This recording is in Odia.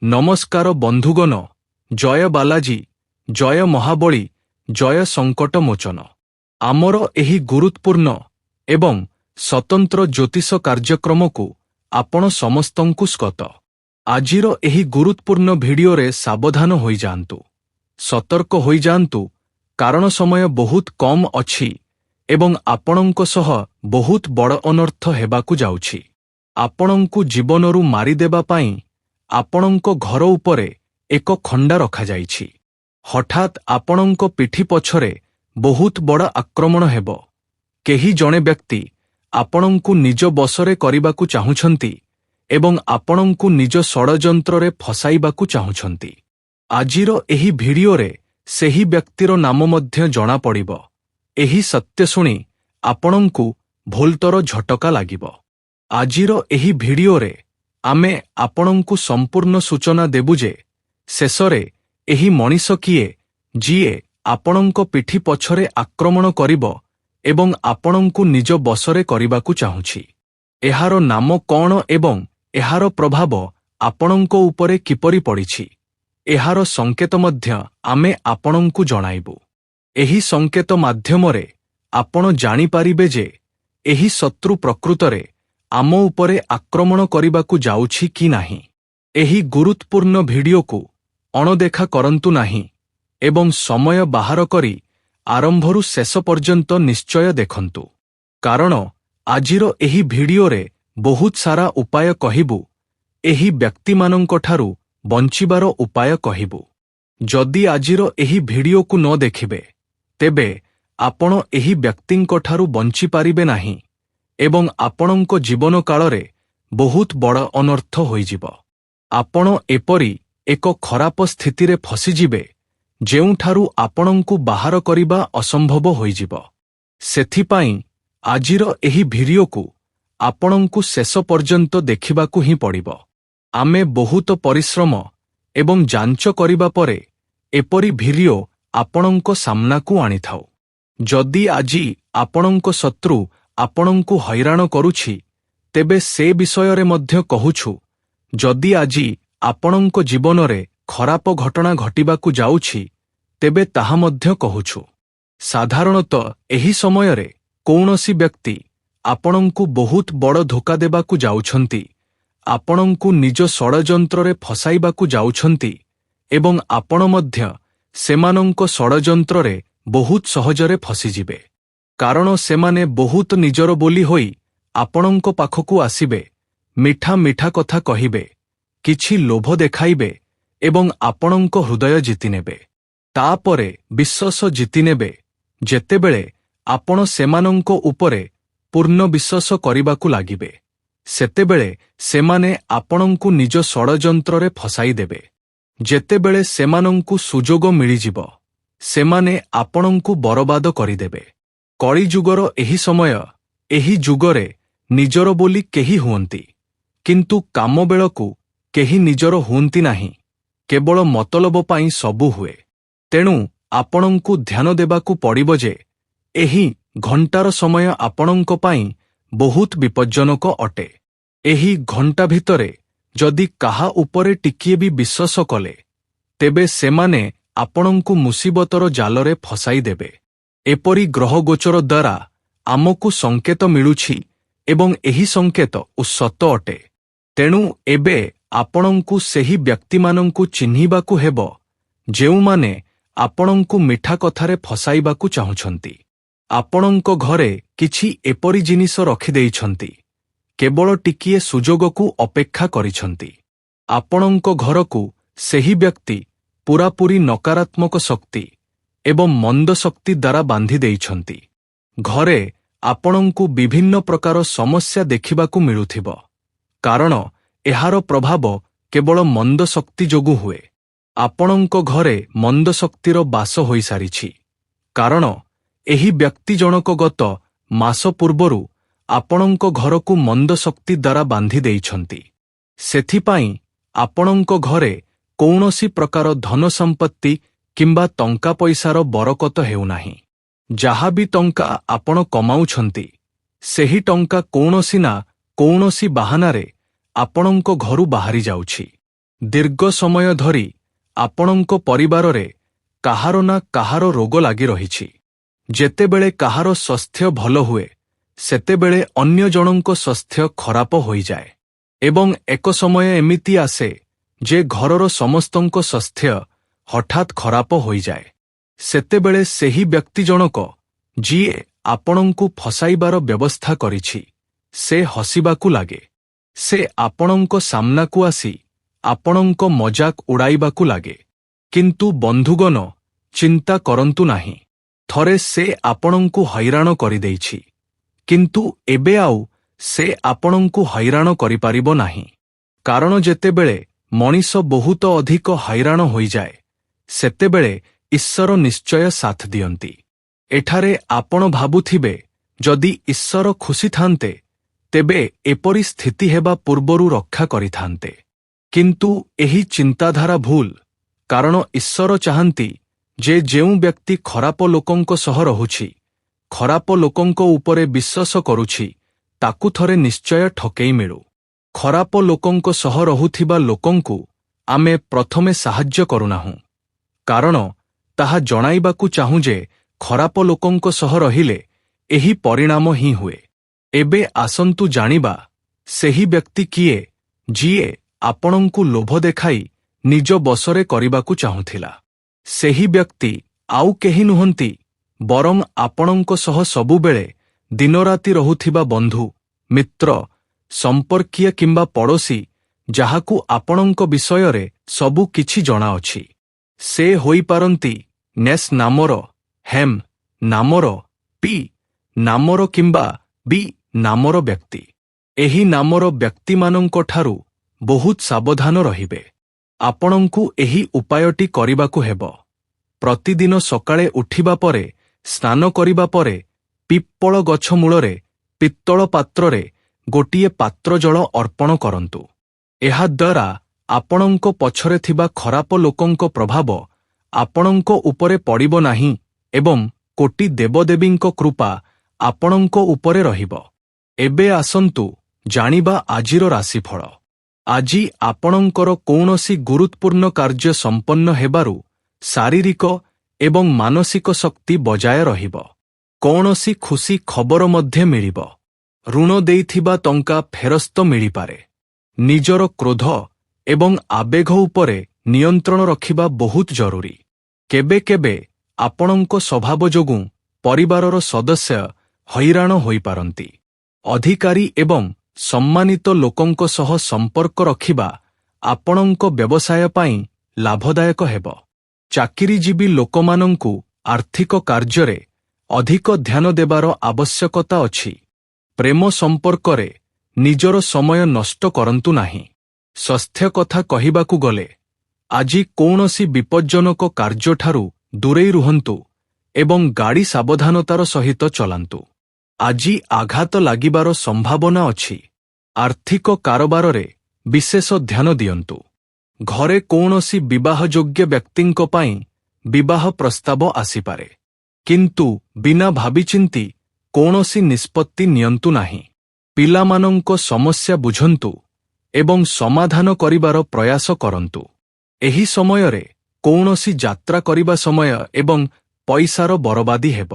ନମସ୍କାର ବନ୍ଧୁଗଣ, ଜୟ ବାଲାଜୀ, ଜୟ ମହାବଳୀ, ଜୟ ସଙ୍କଟ ମୋଚନ। ଆମର ଏହି ଗୁରୁତ୍ୱପୂର୍ଣ୍ଣ ଏବଂ ସ୍ୱତନ୍ତ୍ର ଜ୍ୟୋତିଷ କାର୍ଯ୍ୟକ୍ରମକୁ ଆପଣ ସମସ୍ତଙ୍କୁ ସ୍ୱାଗତ। ଆଜିର ଏହି ଗୁରୁତ୍ୱପୂର୍ଣ୍ଣ ଭିଡିଓରେ ସାବଧାନ ହୋଇଯାଆନ୍ତୁ, ସତର୍କ ହୋଇଯାଆନ୍ତୁ, କାରଣ ସମୟ ବହୁତ କମ୍ ଅଛି ଏବଂ ଆପଣଙ୍କ ସହ ବହୁତ ବଡ଼ ଅନର୍ଥ ହେବାକୁ ଯାଉଛି। ଆପଣଙ୍କୁ ଜୀବନରୁ ମାରିଦେବା ପାଇଁ ଆପଣଙ୍କ ଘର ଉପରେ ଏକ ଖଣ୍ଡା ରଖାଯାଇଛି। ହଠାତ୍ ଆପଣଙ୍କ ପିଠି ପଛରେ ବହୁତ ବଡ଼ ଆକ୍ରମଣ ହେବ। କେହି ଜଣେ ବ୍ୟକ୍ତି ଆପଣଙ୍କୁ ନିଜ ବଶରେ କରିବାକୁ ଚାହୁଁଛନ୍ତି ଏବଂ ଆପଣଙ୍କୁ ନିଜ ଷଡ଼ଯନ୍ତ୍ରରେ ଫସାଇବାକୁ ଚାହୁଁଛନ୍ତି। ଆଜିର ଏହି ଭିଡିଓରେ ସେହି ବ୍ୟକ୍ତିର ନାମ ମଧ୍ୟ ଜଣାପଡ଼ିବ। ଏହି ସତ୍ୟ ଶୁଣି ଆପଣଙ୍କୁ ଭୋଲତର ଝଟକା ଲାଗିବ। ଆଜିର ଏହି ଭିଡିଓରେ ଆମେ ଆପଣଙ୍କୁ ସମ୍ପୂର୍ଣ୍ଣ ସୂଚନା ଦେବୁ ଯେ ଶେଷରେ ଏହି ମଣିଷ କିଏ ଯିଏ ଆପଣଙ୍କ ପିଠି ପଛରେ ଆକ୍ରମଣ କରିବ ଏବଂ ଆପଣଙ୍କୁ ନିଜ ବଶରେ କରିବାକୁ ଚାହୁଁଛି। ଏହାର ନାମ କ'ଣ ଏବଂ ଏହାର ପ୍ରଭାବ ଆପଣଙ୍କ ଉପରେ କିପରି ପଡ଼ିଛି, ଏହାର ସଂକେତ ମଧ୍ୟ ଆମେ ଆପଣଙ୍କୁ ଜଣାଇବୁ। ଏହି ସଂକେତ ମାଧ୍ୟମରେ ଆପଣ ଜାଣିପାରିବେ ଯେ ଏହି ଶତ୍ରୁ ପ୍ରକୃତରେ ଆମ ଉପରେ ଆକ୍ରମଣ କରିବାକୁ ଯାଉଛି କି ନାହିଁ। ଏହି ଗୁରୁତ୍ୱପୂର୍ଣ୍ଣ ଭିଡିଓକୁ ଅଣଦେଖା କରନ୍ତୁ ନାହିଁ ଏବଂ ସମୟ ବାହାର କରି ଆରମ୍ଭରୁ ଶେଷ ପର୍ଯ୍ୟନ୍ତ ନିଶ୍ଚୟ ଦେଖନ୍ତୁ, କାରଣ ଆଜିର ଏହି ଭିଡିଓରେ ବହୁତ ସାରା ଉପାୟ କହିବୁ। ଏହି ବ୍ୟକ୍ତିମାନଙ୍କଠାରୁ ବଞ୍ଚିବାର ଉପାୟ କହିବୁ। ଯଦି ଆଜିର ଏହି ଭିଡିଓକୁ ନ ଦେଖିବେ ତେବେ ଆପଣ ଏହି ବ୍ୟକ୍ତିଙ୍କଠାରୁ ବଞ୍ଚିପାରିବେ ନାହିଁ ଏବଂ ଆପଣଙ୍କ ଜୀବନ କାଳରେ ବହୁତ ବଡ଼ ଅନର୍ଥ ହୋଇଯିବ। ଆପଣ ଏପରି ଏକ ଖରାପ ସ୍ଥିତିରେ ଫସିଯିବେ ଯେଉଁଠାରୁ ଆପଣଙ୍କୁ ବାହାର କରିବା ଅସମ୍ଭବ ହୋଇଯିବ। ସେଥିପାଇଁ ଆଜିର ଏହି ଭିଡିଓକୁ ଆପଣଙ୍କୁ ଶେଷ ପର୍ଯ୍ୟନ୍ତ ଦେଖିବାକୁ ହିଁ ପଡ଼ିବ। ଆମେ ବହୁତ ପରିଶ୍ରମ ଏବଂ ଯାଞ୍ଚ କରିବା ପରେ ଏପରି ଭିଡିଓ ଆପଣଙ୍କ ସାମ୍ନାକୁ ଆଣିଥାଉ। ଯଦି ଆଜି ଆପଣଙ୍କ ଶତ୍ରୁ ଆପଣଙ୍କୁ ହଇରାଣ କରୁଛି ତେବେ ସେ ବିଷୟରେ ମଧ୍ୟ କହୁଛୁ। ଯଦି ଆଜି ଆପଣଙ୍କ ଜୀବନରେ ଖରାପ ଘଟଣା ଘଟିବାକୁ ଯାଉଛି ତେବେ ତାହା ମଧ୍ୟ କହୁଛୁ। ସାଧାରଣତଃ ଏହି ସମୟରେ କୌଣସି ବ୍ୟକ୍ତି ଆପଣଙ୍କୁ ବହୁତ ବଡ଼ ଧୋକା ଦେବାକୁ ଯାଉଛନ୍ତି, ଆପଣଙ୍କୁ ନିଜ ଷଡ଼ଯନ୍ତ୍ରରେ ଫସାଇବାକୁ ଯାଉଛନ୍ତି ଏବଂ ଆପଣ ମଧ୍ୟ ସେମାନଙ୍କ ଷଡ଼ଯନ୍ତ୍ରରେ ବହୁତ ସହଜରେ ଫସିଯିବେ। କାରଣ ସେମାନେ ବହୁତ ନିଜର ବୋଲି ହୋଇ ଆପଣଙ୍କ ପାଖକୁ ଆସିବେ, ମିଠା ମିଠା କଥା କହିବେ, କିଛି ଲୋଭ ଦେଖାଇବେ ଏବଂ ଆପଣଙ୍କ ହୃଦୟ ଜିତିନେବେ। ତାପରେ ବିଶ୍ୱାସ ଜିତିନେବେ। ଯେତେବେଳେ ଆପଣ ସେମାନଙ୍କ ଉପରେ ପୂର୍ଣ୍ଣ ବିଶ୍ୱାସ କରିବାକୁ ଲାଗିବେ ସେତେବେଳେ ସେମାନେ ଆପଣଙ୍କୁ ନିଜ ଷଡ଼ଯନ୍ତ୍ରରେ ଫସାଇଦେବେ। ଯେତେବେଳେ ସେମାନଙ୍କୁ ସୁଯୋଗ ମିଳିଯିବ ସେମାନେ ଆପଣଙ୍କୁ ବରବାଦ କରିଦେବେ। କଳିଯୁଗର ଏହି ସମୟ, ଏହି ଯୁଗରେ ନିଜର ବୋଲି କେହି ହୁଅନ୍ତି, କିନ୍ତୁ କାମ ବେଳକୁ କେହି ନିଜର ହୁଅନ୍ତି ନାହିଁ। କେବଳ ମତଲବ ପାଇଁ ସବୁ ହୁଏ। ତେଣୁ ଆପଣଙ୍କୁ ଧ୍ୟାନ ଦେବାକୁ ପଡ଼ିବ ଯେ ଏହି ଘଣ୍ଟାର ସମୟ ଆପଣଙ୍କ ପାଇଁ ବହୁତ ବିପଜ୍ଜନକ ଅଟେ। ଏହି ଘଣ୍ଟା ଭିତରେ ଯଦି କାହା ଉପରେ ଟିକିଏ ବି ବିଶ୍ୱାସ କଲେ ତେବେ ସେମାନେ ଆପଣଙ୍କୁ ମୁସିବତର ଜାଲରେ ଫସାଇଦେବେ। ଏପରି ଗ୍ରହଗୋଚର ଦ୍ୱାରା ଆମକୁ ସଂକେତ ମିଳୁଛି ଏବଂ ଏହି ସଂକେତ ସତ ଅଟେ। ତେଣୁ ଏବେ ଆପଣଙ୍କୁ ସେହି ବ୍ୟକ୍ତିମାନଙ୍କୁ ଚିହ୍ନିବାକୁ ହେବ ଯେଉଁମାନେ ଆପଣଙ୍କୁ ମିଠା କଥାରେ ଫସାଇବାକୁ ଚାହୁଁଛନ୍ତି। ଆପଣଙ୍କ ଘରେ କିଛି ଏପରି ଜିନିଷ ରଖିଦେଇଛନ୍ତି, କେବଳ ଟିକିଏ ସୁଯୋଗକୁ ଅପେକ୍ଷା କରିଛନ୍ତି। ଆପଣଙ୍କ ଘରକୁ ସେହି ବ୍ୟକ୍ତି ପୂରାପୂରି ନକାରାତ୍ମକ ଶକ୍ତି ଏବଂ ମନ୍ଦ ଶକ୍ତି ଦ୍ୱାରା ବାନ୍ଧି ଦେଇଛନ୍ତି। ଘରେ ଆପଣଙ୍କୁ ବିଭିନ୍ନ ପ୍ରକାର ସମସ୍ୟା ଦେଖିବାକୁ ମିଳୁଥିବ, କାରଣ ଏହାର ପ୍ରଭାବ କେବଳ ମନ୍ଦ ଶକ୍ତି ଯୋଗୁଁ ହୁଏ। ଆପଣଙ୍କ ଘରେ ମନ୍ଦ ଶକ୍ତିର ବାସ ହୋଇସାରିଛି, କାରଣ ଏହି ବ୍ୟକ୍ତି ଜଣକ ଗତ ମାସ ପୂର୍ବରୁ ଆପଣଙ୍କ ଘରକୁ ମନ୍ଦ ଶକ୍ତି ଦ୍ୱାରା ବାନ୍ଧି ଦେଇଛନ୍ତି। ସେଥିପାଇଁ ଆପଣଙ୍କ ଘରେ କୌଣସି ପ୍ରକାର ଧନ ସମ୍ପତ୍ତି କିମ୍ବା ଟଙ୍କା ପଇସାର ବରକତ ହେଉନାହିଁ। ଯାହା ବି ଟଙ୍କା ଆପଣ କମାଉଛନ୍ତି ସେହି ଟଙ୍କା କୌଣସି ନା କୌଣସି ବାହାନାରେ ଆପଣଙ୍କ ଘରୁ ବାହାରି ଯାଉଛି। ଦୀର୍ଘ ସମୟ ଧରି ଆପଣଙ୍କ ପରିବାରରେ କାହାର ନା କାହାର ରୋଗ ଲାଗି ରହିଛି। ଯେତେବେଳେ କାହାର ସ୍ୱାସ୍ଥ୍ୟ ଭଲ ହୁଏ ସେତେବେଳେ ଅନ୍ୟ ଜଣଙ୍କ ସ୍ୱାସ୍ଥ୍ୟ ଖରାପ ହୋଇଯାଏ ଏବଂ ଏକ ସମୟ ଏମିତି ଆସେ ଯେ ଘରର ସମସ୍ତଙ୍କ ସ୍ୱାସ୍ଥ୍ୟ ହଠାତ୍ ଖରାପ ହୋଇଯାଏ। ସେତେବେଳେ ସେହି ବ୍ୟକ୍ତି ଜଣକ ଯିଏ ଆପଣଙ୍କୁ ଫସାଇବାର ବ୍ୟବସ୍ଥା କରିଛି ସେ ହସିବାକୁ ଲାଗେ। ସେ ଆପଣଙ୍କ ସାମ୍ନାକୁ ଆସି ଆପଣଙ୍କ ମଜାକ ଉଡ଼ାଇବାକୁ ଲାଗେ। କିନ୍ତୁ ବନ୍ଧୁଗଣ, ଚିନ୍ତା କରନ୍ତୁ ନାହିଁ। ଥରେ ସେ ଆପଣଙ୍କୁ ହଇରାଣ କରିଦେଇଛି, କିନ୍ତୁ ଏବେ ଆଉ ସେ ଆପଣଙ୍କୁ ହଇରାଣ କରିପାରିବ ନାହିଁ। କାରଣ ଯେତେବେଳେ ମଣିଷ ବହୁତ ଅଧିକ ହଇରାଣ ହୋଇଯାଏ ସେତେବେଳେ ଈଶ୍ୱର ନିଶ୍ଚୟ ସାଥ ଦିଅନ୍ତି। ଏଠାରେ ଆପଣ ଭାବୁଥିବେ ଯଦି ଈଶ୍ୱର ଖୁସି ଥାନ୍ତେ ତେବେ ଏପରି ସ୍ଥିତି ହେବା ପୂର୍ବରୁ ରକ୍ଷା କରିଥାନ୍ତେ। କିନ୍ତୁ ଏହି ଚିନ୍ତାଧାରା ଭୁଲ, କାରଣ ଈଶ୍ୱର ଚାହାନ୍ତି ଯେ ଯେଉଁ ବ୍ୟକ୍ତି ଖରାପ ଲୋକଙ୍କ ସହ ରହୁଛି, ଖରାପ ଲୋକଙ୍କ ଉପରେ ବିଶ୍ୱାସ କରୁଛି, ତାକୁ ଥରେ ନିଶ୍ଚୟ ଠକେଇ ମିଳୁ। ଖରାପ ଲୋକଙ୍କ ସହ ରହୁଥିବା ଲୋକଙ୍କୁ ଆମେ ପ୍ରଥମେ ସାହାଯ୍ୟ କରୁନାହୁଁ, କାରଣ ତାହା ଜଣାଇବାକୁ ଚାହୁଁ ଯେ ଖରାପ ଲୋକଙ୍କ ସହ ରହିଲେ ଏହି ପରିଣାମ ହିଁ ହୁଏ। ଏବେ ଆସନ୍ତୁ ଜାଣିବା ସେହି ବ୍ୟକ୍ତି କିଏ ଯିଏ ଆପଣଙ୍କୁ ଲୋଭ ଦେଖାଇ ନିଜ ବଶରେ କରିବାକୁ ଚାହୁଁଥିଲା। ସେହି ବ୍ୟକ୍ତି ଆଉ କେହି ନୁହନ୍ତି ବରଂ ଆପଣଙ୍କ ସହ ସବୁବେଳେ ଦିନରାତି ରହୁଥିବା ବନ୍ଧୁ, ମିତ୍ର, ସମ୍ପର୍କୀୟ କିମ୍ବା ପଡ଼ୋଶୀ, ଯାହାକୁ ଆପଣଙ୍କ ବିଷୟରେ ସବୁ କିଛି ଜଣାଅଛି। ସେ ହୋଇପାରନ୍ତି ନେସ୍ ନାମର, ହେମ୍ ନାମର, ପି ନାମର କିମ୍ବା ବି ନାମର ବ୍ୟକ୍ତି। ଏହି ନାମର ବ୍ୟକ୍ତିମାନଙ୍କଠାରୁ ବହୁତ ସାବଧାନ ରହିବେ। ଆପଣଙ୍କୁ ଏହି ଉପାୟଟି କରିବାକୁ ହେବ। ପ୍ରତିଦିନ ସକାଳେ ଉଠିବା ପରେ, ସ୍ନାନ କରିବା ପରେ ପିପ୍ପଳ ଗଛ ମୂଳରେ ପିତ୍ତଳ ପାତ୍ରରେ ଗୋଟିଏ ପାତ୍ର ଜଳ ଅର୍ପଣ କରନ୍ତୁ। ଏହାଦ୍ୱାରା ଆପଣଙ୍କ ପଛରେ ଥିବା ଖରାପ ଲୋକଙ୍କ ପ୍ରଭାବ ଆପଣଙ୍କ ଉପରେ ପଡ଼ିବ ନାହିଁ ଏବଂ କୋଟି ଦେବଦେବୀଙ୍କ କୃପା ଆପଣଙ୍କ ଉପରେ ରହିବ। ଏବେ ଆସନ୍ତୁ ଜାଣିବା ଆଜିର ରାଶିଫଳ। ଆଜି ଆପଣଙ୍କର କୌଣସି ଗୁରୁତ୍ୱପୂର୍ଣ୍ଣ କାର୍ଯ୍ୟ ସମ୍ପନ୍ନ ହେବାରୁ ଶାରୀରିକ ଏବଂ ମାନସିକ ଶକ୍ତି ବଜାୟ ରହିବ। କୌଣସି ଖୁସି ଖବର ମଧ୍ୟ ମିଳିବ। ଋଣ ଦେଇଥିବା ଟଙ୍କା ଫେରସ୍ତ ମିଳିପାରେ। ନିଜର କ୍ରୋଧ ଏବଂ ଆବେଗ ଉପରେ ନିୟନ୍ତ୍ରଣ ରଖିବା ବହୁତ ଜରୁରୀ। କେବେ କେବେ ଆପଣଙ୍କ ସ୍ୱଭାବ ଯୋଗୁଁ ପରିବାରର ସଦସ୍ୟ ହଇରାଣ ହୋଇପାରନ୍ତି। ଅଧିକାରୀ ଏବଂ ସମ୍ମାନିତ ଲୋକଙ୍କ ସହ ସମ୍ପର୍କ ରଖିବା ଆପଣଙ୍କ ବ୍ୟବସାୟ ପାଇଁ ଲାଭଦାୟକ ହେବ। ଚାକିରିଜୀବୀ ଲୋକମାନଙ୍କୁ ଆର୍ଥିକ କାର୍ଯ୍ୟରେ ଅଧିକ ଧ୍ୟାନ ଦେବାର ଆବଶ୍ୟକତା ଅଛି। ପ୍ରେମ ସମ୍ପର୍କରେ ନିଜର ସମୟ ନଷ୍ଟ କରନ୍ତୁ ନାହିଁ। ସ୍ୱାସ୍ଥ୍ୟ କଥା କହିବାକୁ ଗଲେ ଆଜି କୌଣସି ବିପଜ୍ଜନକ କାର୍ଯ୍ୟଠାରୁ ଦୂରେଇ ରୁହନ୍ତୁ ଏବଂ ଗାଡ଼ି ସାବଧାନତାର ସହିତ ଚଲାନ୍ତୁ। ଆଜି ଆଘାତ ଲାଗିବାର ସମ୍ଭାବନା ଅଛି। ଆର୍ଥିକ କାରବାରରେ ବିଶେଷ ଧ୍ୟାନ ଦିଅନ୍ତୁ। ଘରେ କୌଣସି ବିବାହଯୋଗ୍ୟ ବ୍ୟକ୍ତିଙ୍କ ପାଇଁ ବିବାହ ପ୍ରସ୍ତାବ ଆସିପାରେ, କିନ୍ତୁ ବିନା ଭାବିଚିନ୍ତି କୌଣସି ନିଷ୍ପତ୍ତି ନିଅନ୍ତୁ ନାହିଁ। ପିଲାମାନଙ୍କ ସମସ୍ୟା ବୁଝନ୍ତୁ ଏବଂ ସମାଧାନ କରିବାର ପ୍ରୟାସ କରନ୍ତୁ। ଏହି ସମୟରେ କୌଣସି ଯାତ୍ରା କରିବା ସମୟ ଏବଂ ପଇସାର ବରବାଦୀ ହେବ।